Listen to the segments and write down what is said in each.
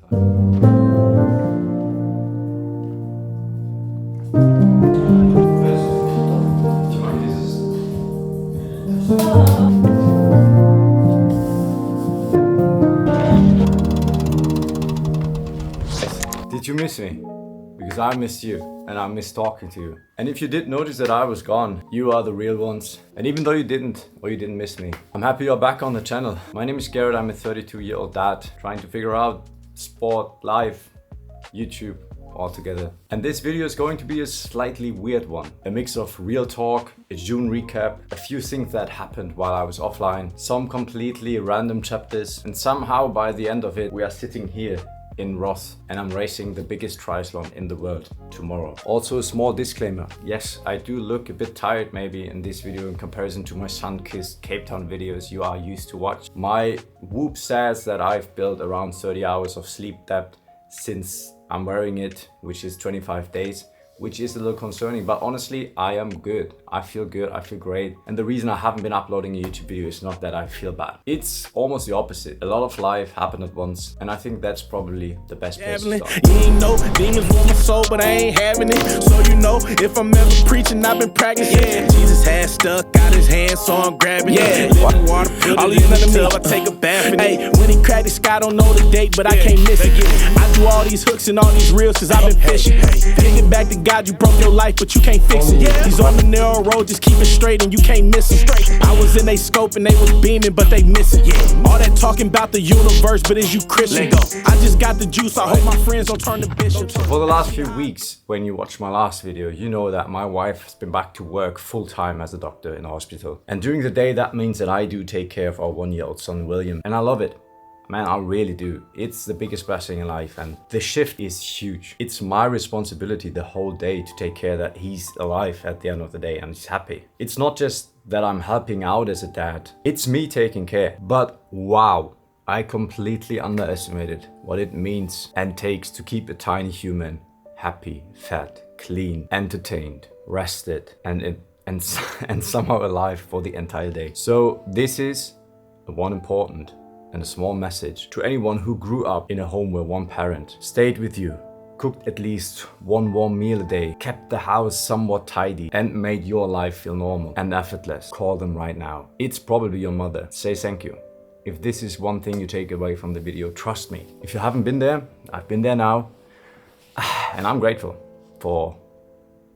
Did you miss me? Because I missed you, and I missed talking to you. And if you did notice that I was gone, you are the real ones. And even though you didn't, or you didn't miss me, I'm happy you're back on the channel. My name is Gerrit, I'm a 32-year-old dad, trying to figure out sport, life, YouTube, all together. And this video is going to be a slightly weird one. A mix of real talk, a June recap, a few things that happened while I was offline, some completely random chapters, and somehow by the end of it, we are sitting here in Roth and I'm racing the biggest triathlon in the world tomorrow. Also a small disclaimer. Yes, I do look a bit tired maybe in this video in comparison to my sun-kissed Cape Town videos you are used to watch. My Whoop says that I've built around 30 hours of sleep debt since I'm wearing it, which is 25 days. Which is a little concerning, but honestly, I am good. I feel good, I feel great. And the reason I haven't been uploading a YouTube video is not that I feel bad. It's almost the opposite. A lot of life happened at once, and I think that's probably the best place to start. You ain't know demons want my soul, but I ain't having it. So you know, if I'm ever preaching, I've been practicing. Yeah, Jesus has stuck out his hand, so I'm grabbing it. Living water, all these nothing till I take a bath in it. Hey, when he cracked the sky, don't know the date, but I can't miss it. I do all these hooks and all these reels, cause I've been fishing. Get back to God, you broke your life, but you can't fix it. He's on the narrow road, just keep it straight and you can't miss him. I was in they scope and they was beaming, but they missing. All that talking about the universe, but is you Christian? I just got the juice, I hope my friends don't turn to bishops. For the last few weeks, when you watched my last video, you know that my wife has been back to work full-time as a doctor in a hospital. And during the day, that means that I do take care of our 1-year-old son, William. And I love it. Man, I really do. It's the biggest blessing in life and the shift is huge. It's my responsibility the whole day to take care that he's alive at the end of the day and he's happy. It's not just that I'm helping out as a dad. It's me taking care. But wow, I completely underestimated what it means and takes to keep a tiny human happy, fed, clean, entertained, rested, and somehow alive for the entire day. So this is one important and a small message to anyone who grew up in a home where one parent stayed with you, cooked at least one warm meal a day, kept the house somewhat tidy, and made your life feel normal and effortless. Call them right now. It's probably your mother. Say thank you. If this is one thing you take away from the video, trust me. If you haven't been there, I've been there now. And I'm grateful for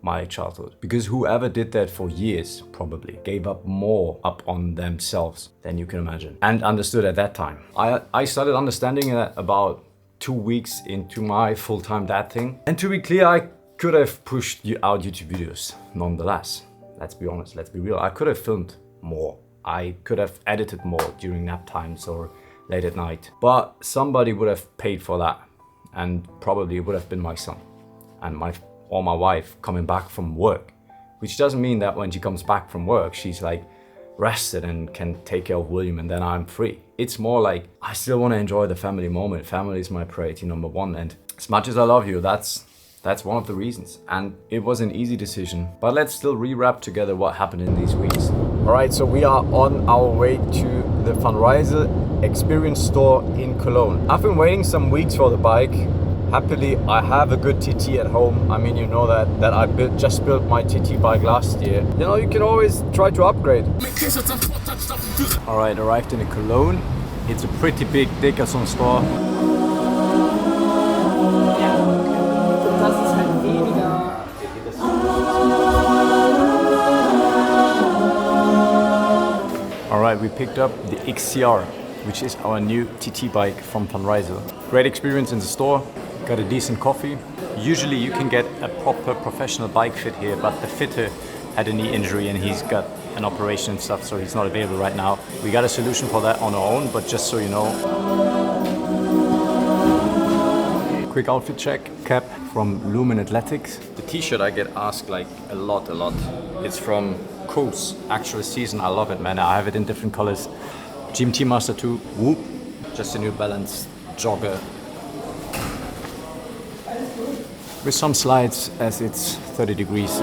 my childhood, because whoever did that for years probably gave up more up on themselves than you can imagine and understood at that time. I started understanding that about 2 weeks into my full-time dad thing. And to be clear, I could have pushed out YouTube videos nonetheless. Let's be honest, let's be real. I could have filmed more. I could have edited more during nap times or late at night, but somebody would have paid for that, and probably it would have been my son and my wife coming back from work, which doesn't mean that when she comes back from work, she's like rested and can take care of William and then I'm free. It's more like I still want to enjoy the family moment. Family is my priority number one. And as much as I love you, that's one of the reasons. And it was an easy decision, but let's still rewrap together what happened in these weeks. All right, so we are on our way to the Fundraiser Experience store in Cologne. I've been waiting some weeks for the bike. Happily, I have a good TT at home. I mean, you know that I just built my TT bike last year. You know, you can always try to upgrade. All right, arrived in Cologne. It's a pretty big Decathlon store. All right, we picked up the XCR, which is our new TT bike from Fundraiser. Great experience in the store. Got a decent coffee. Usually you can get a proper professional bike fit here, but the fitter had a knee injury and he's got an operation and stuff, so he's not available right now. We got a solution for that on our own, but just so you know. Quick outfit check. Cap from Lumen Athletics. The t-shirt I get asked like a lot. It's from Coast Actual Season. I love it, man. I have it in different colors. GMT Master 2, Whoop. Just a New Balance jogger. With some slides as it's 30 degrees.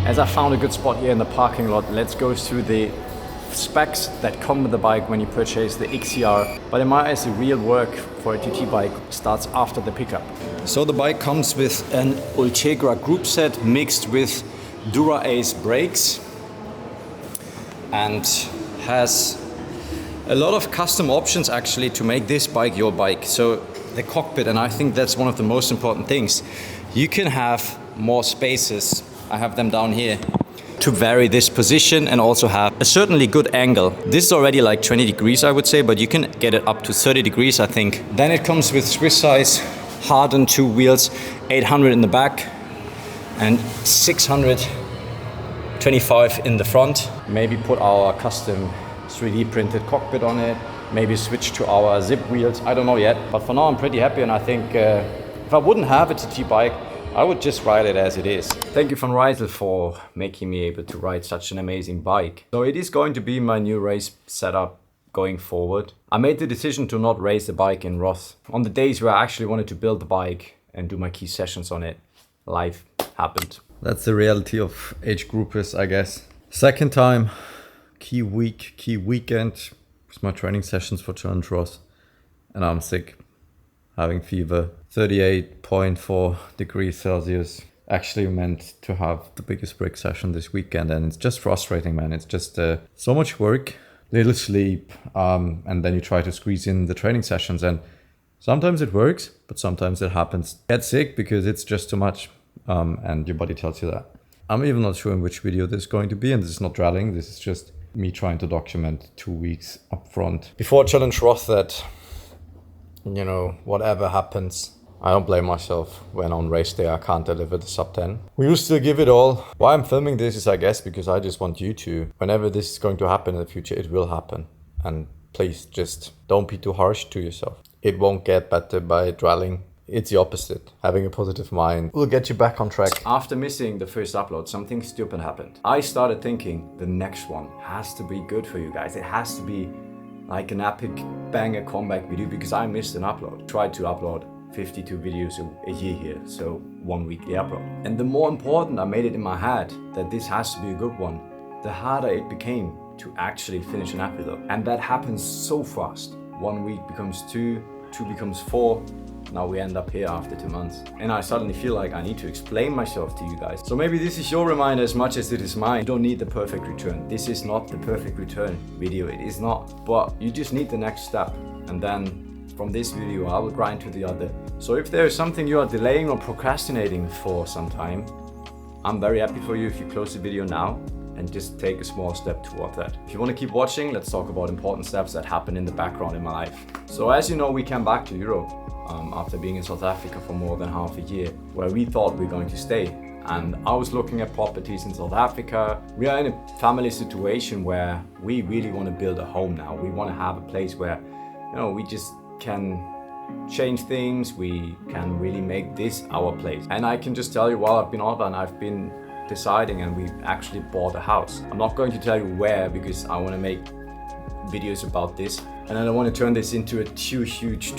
As I found a good spot here in the parking lot, let's go through the specs that come with the bike when you purchase the XCR. But in my eyes, the real work for a TT bike starts after the pickup. So the bike comes with an Ultegra group set mixed with Dura-Ace brakes and has a lot of custom options actually to make this bike your bike. So the cockpit, and I think that's one of the most important things, you can have more spaces. I have them down here to vary this position and also have a certainly good angle. This is already like 20 degrees, I would say, but you can get it up to 30 degrees, I think. Then it comes with Swiss size hardened 2 wheels, 800 in the back and 625 in the front. Maybe put our custom 3D printed cockpit on it, maybe switch to our zip wheels, I don't know yet. But for now I'm pretty happy, and I think if I wouldn't have a TT bike, I would just ride it as it is. Thank you Van Rysel for making me able to ride such an amazing bike. So it is going to be my new race setup going forward. I made the decision to not race the bike in Roth. On the days where I actually wanted to build the bike and do my key sessions on it, life happened. That's the reality of age groupers, I guess. Second time, key weekend with my training sessions for Challenge Roth, and I'm sick, having fever, 38.4 degrees Celsius. Actually meant to have the biggest break session this weekend, and it's just frustrating, man. It's just so much work, little sleep, and then you try to squeeze in the training sessions, and sometimes it works, but sometimes it happens. Get sick because it's just too much, and your body tells you that. I'm even not sure in which video this is going to be, and this is not drilling, this is just me trying to document 2 weeks up front. Before Challenge Roth, that, you know, whatever happens, I don't blame myself when on race day I can't deliver the sub 10. We will still give it all. Why I'm filming this is, I guess, because I just want you to, whenever this is going to happen in the future, it will happen. And please just don't be too harsh to yourself. It won't get better by dwelling. It's the opposite. Having a positive mind will get you back on track. After missing the first upload, something stupid happened. I started thinking the next one has to be good for you guys. It has to be like an epic banger comeback video, because I missed an upload. Tried to upload 52 videos a year here, so 1 weekly upload. And the more important I made it in my head that this has to be a good one, the harder it became to actually finish an episode. And that happens so fast. 1 week becomes 2, 2 becomes 4. Now we end up here after 2 months. And I suddenly feel like I need to explain myself to you guys. So maybe this is your reminder as much as it is mine. You don't need the perfect return. This is not the perfect return video, it is not. But you just need the next step. And then from this video, I will grind to the other. So if there is something you are delaying or procrastinating for some time, I'm very happy for you if you close the video now and just take a small step toward that. If you want to keep watching, let's talk about important steps that happen in the background in my life. So as you know, we came back to Europe after being in South Africa for more than half a year, where we thought we were going to stay. And I was looking at properties in South Africa. We are in a family situation where we really want to build a home now. We want to have a place where, you know, we just can change things. We can really make this our place. And I can just tell you, while I've been on and I've been deciding, and we've actually bought a house. I'm not going to tell you where, because I want to make videos about this, and I don't want to turn this into a too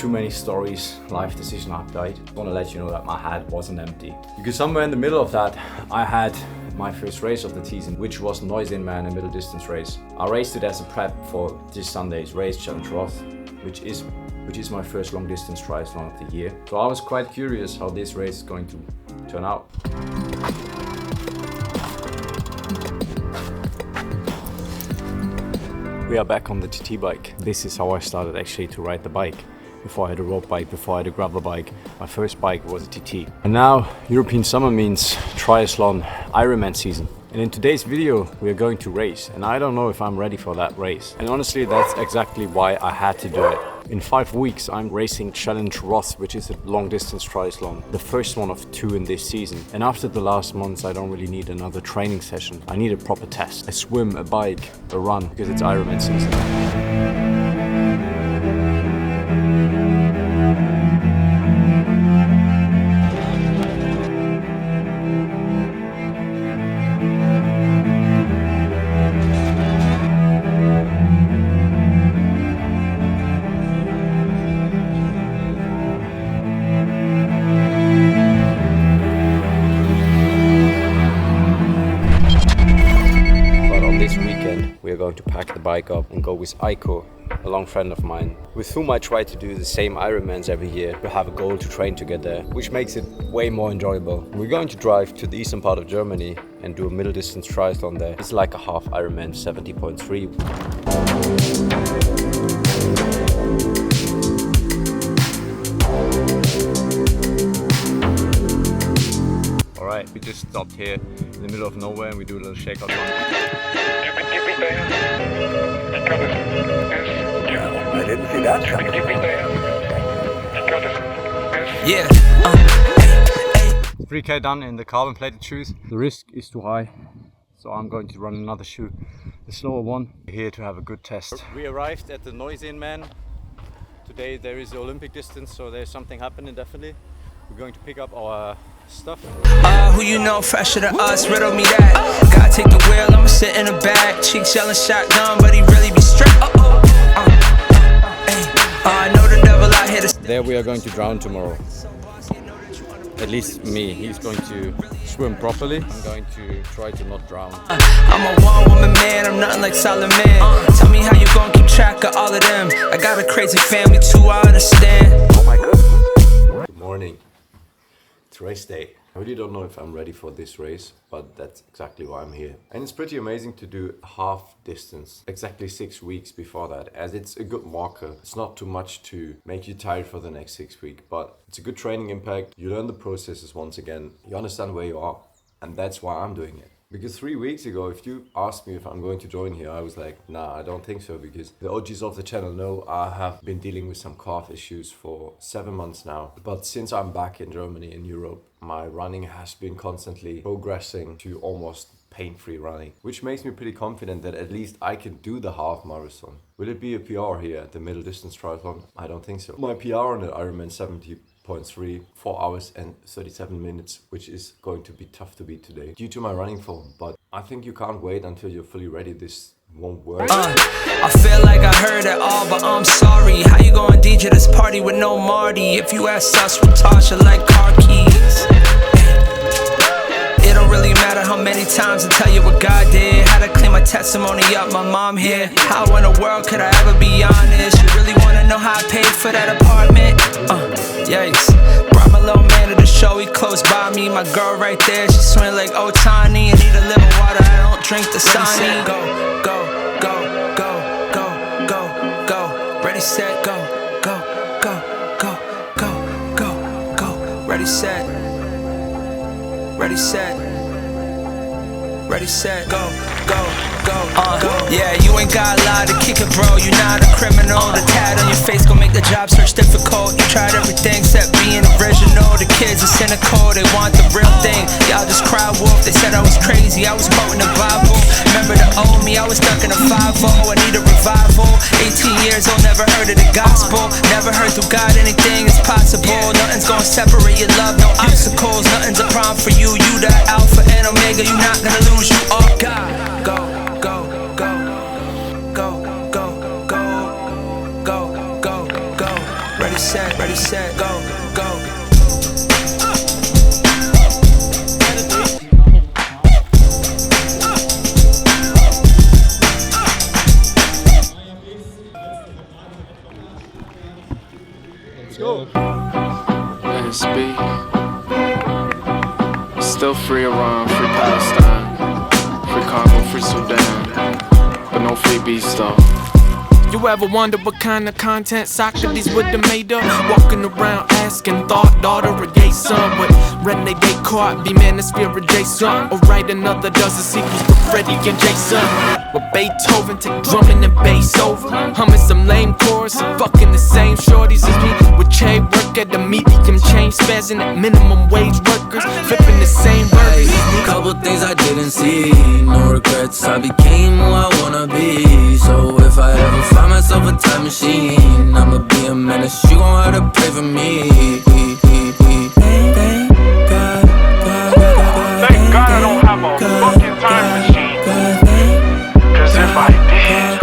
many stories life decision update. I want to let you know that my head wasn't empty, because somewhere in the middle of that I had my first race of the season, which was Neusinnmer, a middle distance race. I raced it as a prep for this Sunday's race, Challenge Roth, which is my first long distance triathlon of the year. So I was quite curious how this race is going to turn out. We are back on the TT bike. This is how I started actually to ride the bike. Before I had a road bike, before I had a gravel bike, my first bike was a TT. And now European summer means triathlon Ironman season. And in today's video, we are going to race. And I don't know if I'm ready for that race. And honestly, that's exactly why I had to do it. In 5 weeks, I'm racing Challenge Roth, which is a long distance triathlon, the first one of 2 in this season. And after the last months, I don't really need another training session. I need a proper test, a swim, a bike, a run, because it's Ironman season. we are going to pack the bike up and go with Aiko, a long friend of mine, with whom I try to do the same Ironmans every year. We have a goal to train together, which makes it way more enjoyable. We're going to drive to the eastern part of Germany and do a middle distance triathlon there. It's like a half Ironman, 70.3. Alright, we just stopped here in the middle of nowhere and we do a little shakeout run. I didn't see that coming. Yeah. 3K done in the carbon plated shoes. The risk is too high, so I'm going to run another shoe, the slower one, here to have a good test. We arrived at the Knein man. Today there is the Olympic distance, so there's something happening definitely. We're going to pick up our stuff. Who you know fresher than us, riddle me that. Gotta take the wheel, I'ma sit in the back. Cheeks yelling shotgun, but he really be straight. I know the devil out here to... There we are going to drown tomorrow. At least me. He's going to swim properly. I'm going to try to not drown. I'm a one-woman man, I'm nothing like Solomon. Tell me how you gonna keep track of all of them. I got a crazy family too, I understand. Oh my goodness. Good morning. It's race day. I really don't know if I'm ready for this race, but that's exactly why I'm here. And it's pretty amazing to do half distance exactly 6 weeks before that, as it's a good marker. It's not too much to make you tired for the next 6 weeks, but it's a good training impact. You learn the processes once again. You understand where you are, and that's why I'm doing it. Because 3 weeks ago, if you asked me if I'm going to join here, I was like, nah, I don't think so. Because the OGs of the channel know I have been dealing with some calf issues for 7 months now. But since I'm back in Germany, in Europe, my running has been constantly progressing to almost pain-free running, which makes me pretty confident that at least I can do the half marathon. Will it be a PR here at the middle distance triathlon? I don't think so. My PR on the Ironman 70.3, 4 hours and 37 minutes, which is going to be tough to beat today due to my running form. But I think you can't wait until you're fully ready. This won't work. I feel like I heard it all, but I'm sorry. How you gonna DJ this party with no Marty? If you ask us, we'll toss you like car keys. It don't really matter how many times I tell you what God did. How to clean my testimony up, my mom here. How in the world could I ever be honest? You really wanna know how I paid for that apartment? Yikes. Brought my little man to the show, he close by me. My girl right there, she swim like Otani. And need a little water, I don't drink the Sani. Go, go, go, go, go, go, go. Ready, set, go, go, go, go, go, go, go. Ready, set. Ready, set. Ready, set, go, go, go, go. Yeah, you ain't got a lot to kick it, bro. You're not a criminal. The tat on your face gon' make the job search difficult. You tried everything except being original. The kids are cynical, they want the real thing. Y'all just cry wolf, they said I was crazy. I was quoting the Bible. Remember the old me, I was stuck in a 5-0. I need a revival. 18 years old, never heard of the gospel. Never heard through God anything is possible. Nothing's gonna separate your love, no obstacles. Nothing's a problem for you. You the alpha and omega, you're not gonna lose. You are God. Go, go, go, go, go, go, go, go, go. Ready, set, go, go. Let's go. Let's be still free Iran, free Palestine. Free Congo, free Sudan, but no free beats though. You ever wonder what kind of content Socrates would have made up? Walking around asking thought, daughter or gay son. Would Rene Descartes be manosphere adjacent? Or write another dozen sequels to Freddie and Jason? With Beethoven take drumming and bass over, humming some lame chorus and fucking the same shorties as me. With Che work at the medium chain, spazzing at minimum wage workers, flipping the same burgers. Couple things I didn't see, no regrets, I became who I wanna be. So if I ever find myself a time machine, I'ma be a menace, you gon' have to pray for me. Thank God I don't have a fucking time machine. Cause if I did,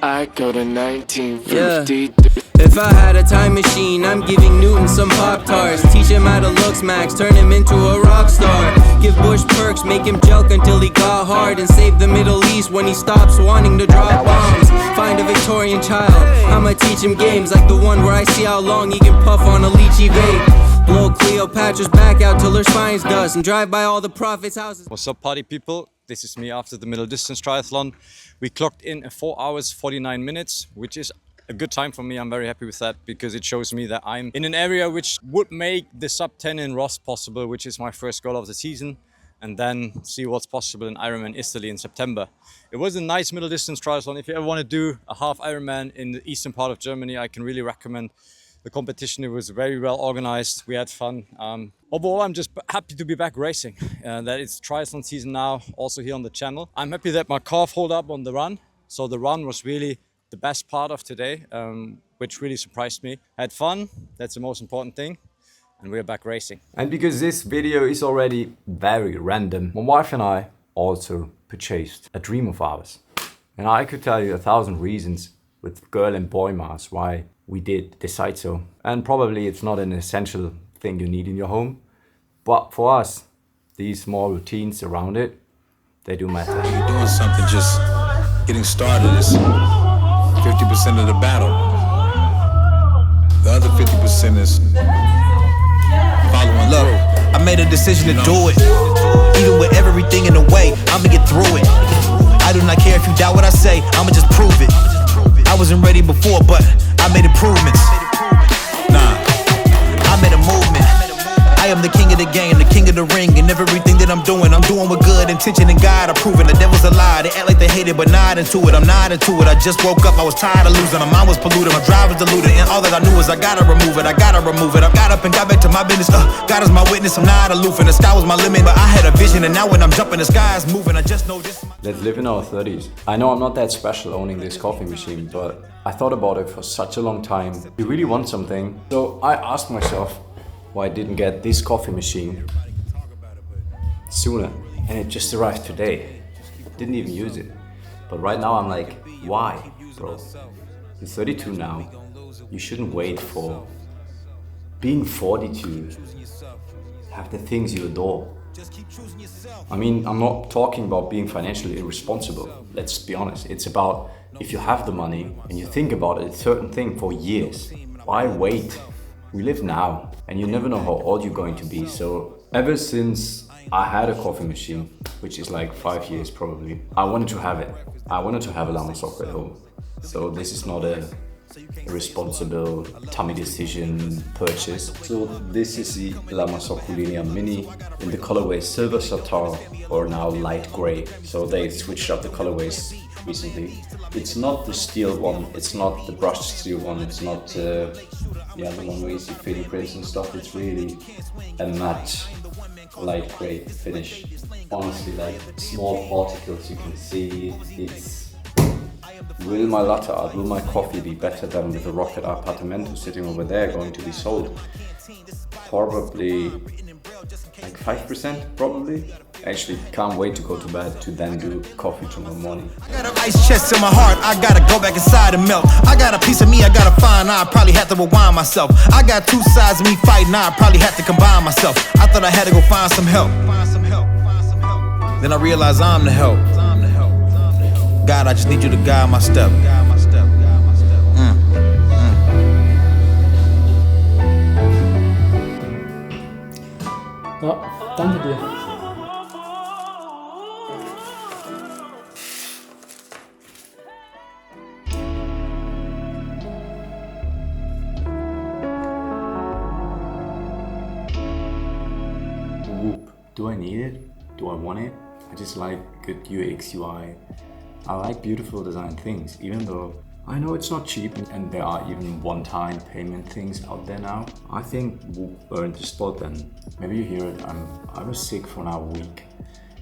I'd go to 1950. If I I had a time machine, I'm giving Newton some Pop-Tarts. Teach him how to looks max, turn him into a rock star. Give Bush perks, make him joke until he got hard. And save the Middle East when he stops wanting to drop bombs. Find a Victorian child, I'ma teach him games like the one where I see how long he can puff on a lychee vape. Blow Cleopatra's back out till her spine's dust. And drive by all the prophets' houses. What's up, party people? This is me after the middle distance triathlon. We clocked in 4 hours 49 minutes, which is a good time for me. I'm very happy with that because it shows me that I'm in an area which would make the sub 10 in Roth possible, which is my first goal of the season, and then see what's possible in Ironman Italy in September. It was a nice middle distance triathlon. If you ever want to do a half Ironman in the eastern part of Germany, I can really recommend the competition. It was very well organized. We had fun. Overall, I'm just happy to be back racing. That it's triathlon season now, also here on the channel. I'm happy that my calf held up on the run. So the run was really the best part of today, which really surprised me. Had fun, that's the most important thing, and we're back racing. And because this video is already very random, my wife and I also purchased a dream of ours. And I could tell you 1,000 reasons with girl and boy mass why we did decide so. And probably it's not an essential thing you need in your home, but for us, these small routines around it, they do matter. You're doing something, just getting started is 50% of the battle. The other 50% is following through. I made a decision to do it. Even with everything in the way, I'ma get through it. I do not care if you doubt what I say, I'ma just prove it. I wasn't ready before, but I made improvements. I made a movement. I am the king of the game, the king of the ring, and everything that I'm doing with good intention and God approving. The devil's a lie, they act like they hate it, but not into it. I'm not into it. I just woke up, I was tired of losing. My mind was polluted, my drive was diluted, and all that I knew is I gotta remove it. I gotta remove it. I got up and got back to my business. God is my witness, I'm not aloof, and the sky was my limit, but I had a vision, and now when I'm jumping, the sky is moving. I just know this. Let's live in our 30s. I know I'm not that special owning this coffee machine, but I thought about it for such a long time. You really want something, so I asked myself why I didn't get this coffee machine sooner, and it just arrived today. Didn't even use it, but right now I'm like, why, bro? You're 32 now. You shouldn't wait for being 42. Have the things you adore. I mean, I'm not talking about being financially irresponsible. Let's be honest. It's about if you have the money and you think about a certain thing for years. Why wait? We live now, and you never know how old you're going to be. So ever since I had a coffee machine, which is like 5 years probably, I wanted to have it. I wanted to have a Lama Sock at home. So this is not a responsible tummy decision purchase. So this is the Lama Sock Linear Mini in the colorway Silver Satar, or now light gray. So they switched up the colorways recently. It's not the steel one, it's not the brushed steel one, it's not the one where you see fingerprints and stuff. It's really a matte light gray finish. Honestly, like small particles you can see. It's will my latte art, will my coffee be better than with the Rocket Apartamento sitting over there going to be sold? Probably like 5%, probably. Actually, can't wait to go to bed to then do coffee tomorrow morning. I got an ice chest in my heart, I gotta go back inside and melt. I got a piece of me, I gotta find, I probably have to rewind myself. I got two sides of me fighting, I probably have to combine myself. I thought I had to go find some help. Then I realized I'm the help. God, I just need you to guide my step. Ja, danke dir. Whoop. Do I need it? Do I want it? I just like good UX, UI. I like beautiful design things, even though I know it's not cheap and there are even one-time payment things out there now. I think Whoop earned the spot, and maybe you hear it, I was sick for now a week,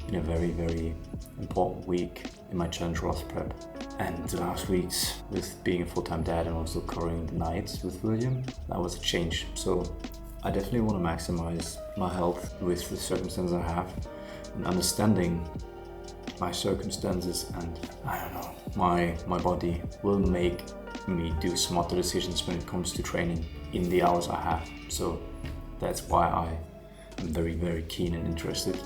in a very, very important week in my challenge Roth prep. And the last weeks with being a full-time dad and also covering the nights with William, that was a change. So I definitely want to maximize my health with the circumstances I have and understanding my circumstances, and I don't know, my body will make me do smarter decisions when it comes to training in the hours I have. So that's why I am very, very keen and interested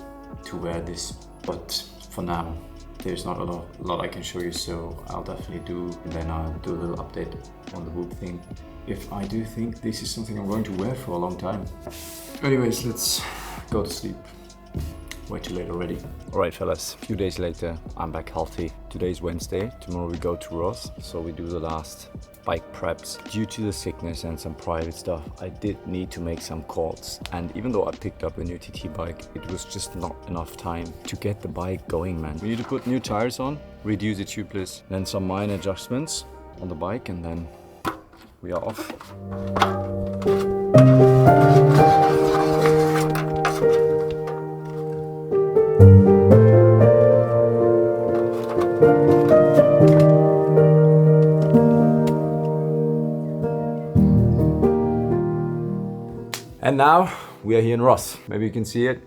to wear this. But for now, there's not a lot I can show you, so I'll definitely do, and then I'll do a little update on the Whoop thing if I do think this is something I'm going to wear for a long time. Anyways, let's go to sleep. Way too late already. Alright fellas, a few days later, I'm back healthy. Today's Wednesday, tomorrow we go to Roth, so we do the last bike preps. Due to the sickness and some private stuff, I did need to make some calls. And even though I picked up a new TT bike, it was just not enough time to get the bike going, man. We need to put new tires on, reduce the tubeless, then some minor adjustments on the bike, and then we are off. And now we are here in Roth. Maybe you can see it.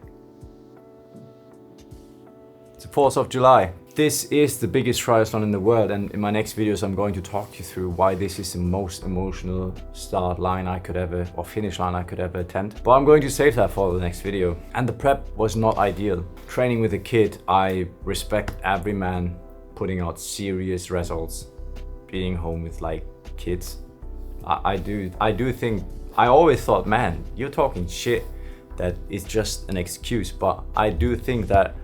It's the 4th of July. This is the biggest triathlon in the world, and in my next videos I'm going to talk you through why this is the most emotional start line I could ever, or finish line I could ever attend. But I'm going to save that for the next video. And the prep was not ideal. Training with a kid, I respect every man putting out serious results, being home with like kids. I do think, I always thought, man, you're talking shit. That is just an excuse. But I do think that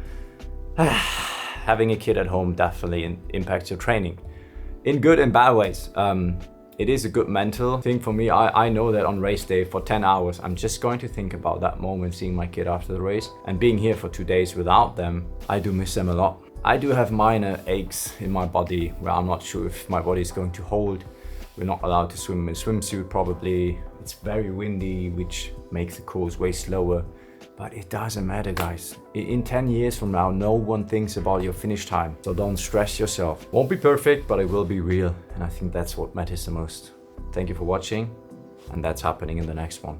having a kid at home definitely impacts your training in good and bad ways. It is a good mental thing for me. I know that on race day for 10 hours, I'm just going to think about that moment, seeing my kid after the race, and being here for 2 days without them. I do miss them a lot. I do have minor aches in my body where I'm not sure if my body is going to hold. We're not allowed to swim in a swimsuit probably. It's very windy, which makes the course way slower. But it doesn't matter, guys. In 10 years from now, no one thinks about your finish time. So don't stress yourself. Won't be perfect, but it will be real. And I think that's what matters the most. Thank you for watching. And that's happening in the next one.